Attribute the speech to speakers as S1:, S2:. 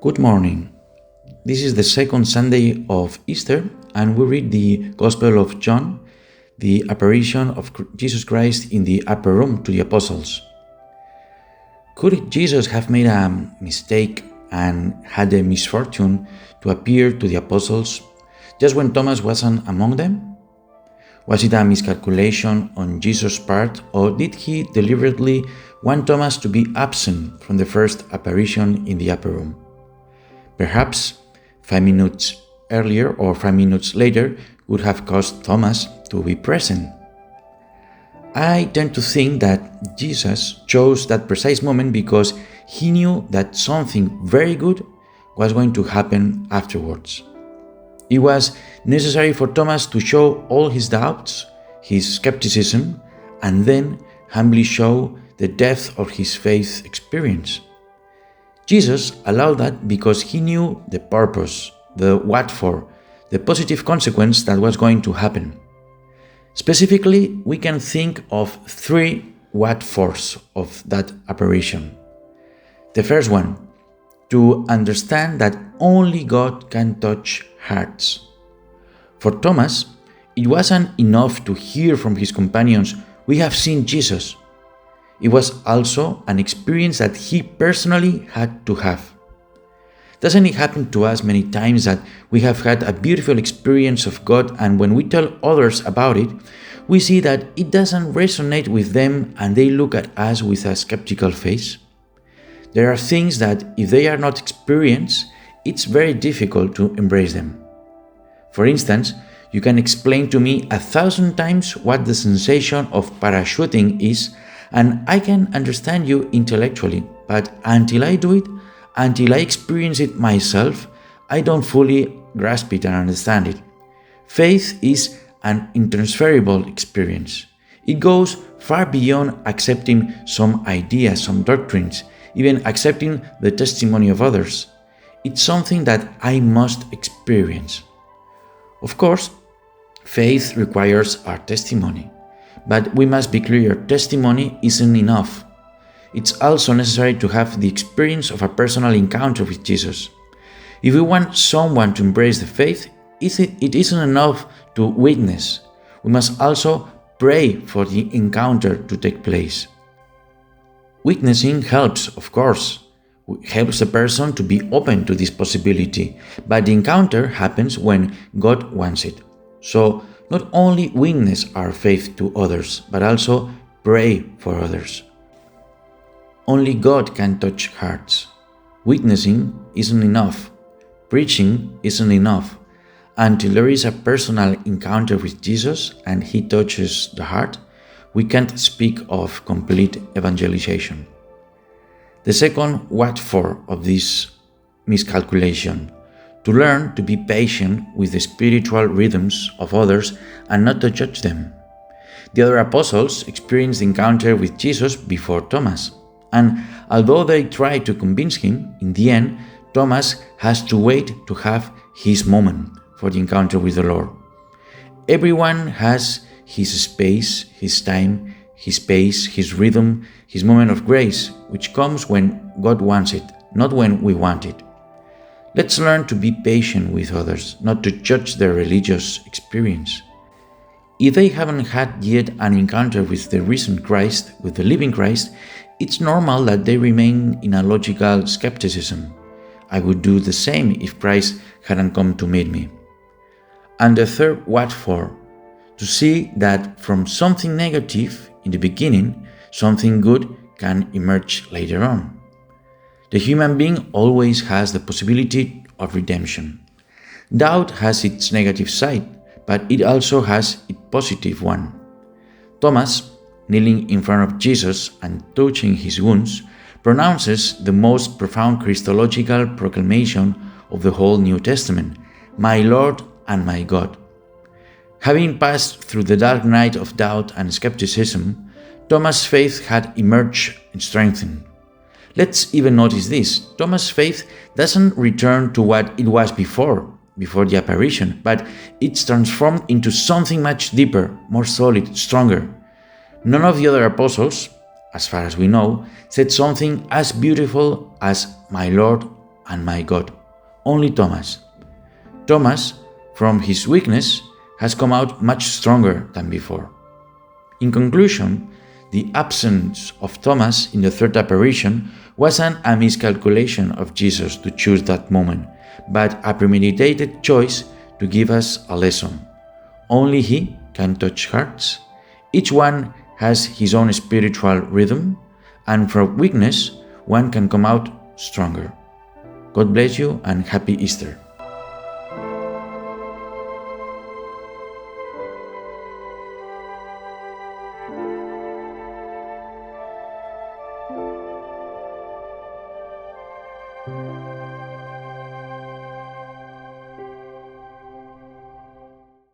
S1: Good morning. This is the second Sunday of Easter, and we read the Gospel of John, the apparition of Jesus Christ in the upper room to the apostles. Could Jesus have made a mistake and had the misfortune to appear to the apostles just when Thomas wasn't among them? Was it a miscalculation on Jesus' part, or did he deliberately want Thomas to be absent from the first apparition in the upper room? Perhaps 5 minutes earlier or 5 minutes later would have caused Thomas to be present. I tend to think that Jesus chose that precise moment because he knew that something very good was going to happen afterwards. It was necessary for Thomas to show all his doubts, his skepticism, and then humbly show the depth of his faith experience. Jesus allowed that because he knew the purpose, the what for, the positive consequence that was going to happen. Specifically, we can think of 3 what fors of that apparition. The first one, to understand that only God can touch hearts. For Thomas, it wasn't enough to hear from his companions, "We have seen Jesus." It was also an experience that he personally had to have. Doesn't it happen to us many times that we have had a beautiful experience of God, and when we tell others about it, we see that it doesn't resonate with them and they look at us with a skeptical face? There are things that, if they are not experienced, it's very difficult to embrace them. For instance, you can explain to me 1,000 times what the sensation of parachuting is, and I can understand you intellectually, but until I do it, until I experience it myself, I don't fully grasp it and understand it. Faith is an intransferable experience. It goes far beyond accepting some ideas, some doctrines, even accepting the testimony of others. It's something that I must experience. Of course, faith requires our testimony. But we must be clear, testimony isn't enough. It's also necessary to have the experience of a personal encounter with Jesus. If we want someone to embrace the faith, it isn't enough to witness. We must also pray for the encounter to take place. Witnessing helps, of course. It helps the person to be open to this possibility, but the encounter happens when God wants it. So, not only witness our faith to others, but also pray for others. Only God can touch hearts. Witnessing isn't enough. Preaching isn't enough. Until there is a personal encounter with Jesus and He touches the heart, we can't speak of complete evangelization. The second what for of this miscalculation: to learn to be patient with the spiritual rhythms of others and not to judge them. The other apostles experienced the encounter with Jesus before Thomas, and although they tried to convince him, in the end, Thomas has to wait to have his moment for the encounter with the Lord. Everyone has his space, his time, his pace, his rhythm, his moment of grace, which comes when God wants it, not when we want it. Let's learn to be patient with others, not to judge their religious experience. If they haven't had yet an encounter with the risen Christ, with the living Christ, it's normal that they remain in a logical skepticism. I would do the same if Christ hadn't come to meet me. And the third what for? To see that from something negative in the beginning, something good can emerge later on. The human being always has the possibility of redemption. Doubt has its negative side, but it also has its positive one. Thomas, kneeling in front of Jesus and touching his wounds, pronounces the most profound Christological proclamation of the whole New Testament: "My Lord and my God." Having passed through the dark night of doubt and skepticism, Thomas' faith had emerged and strengthened. Let's even notice this: Thomas' faith doesn't return to what it was before the apparition, but it's transformed into something much deeper, more solid, stronger. None of the other apostles, as far as we know, said something as beautiful as "My Lord and my God. Only Thomas. Thomas, from his weakness, has come out much stronger than before. In conclusion, the absence of Thomas in the third apparition wasn't a miscalculation of Jesus to choose that moment, but a premeditated choice to give us a lesson. Only He can touch hearts. Each one has his own spiritual rhythm, and from weakness, one can come out stronger. God bless you and happy Easter.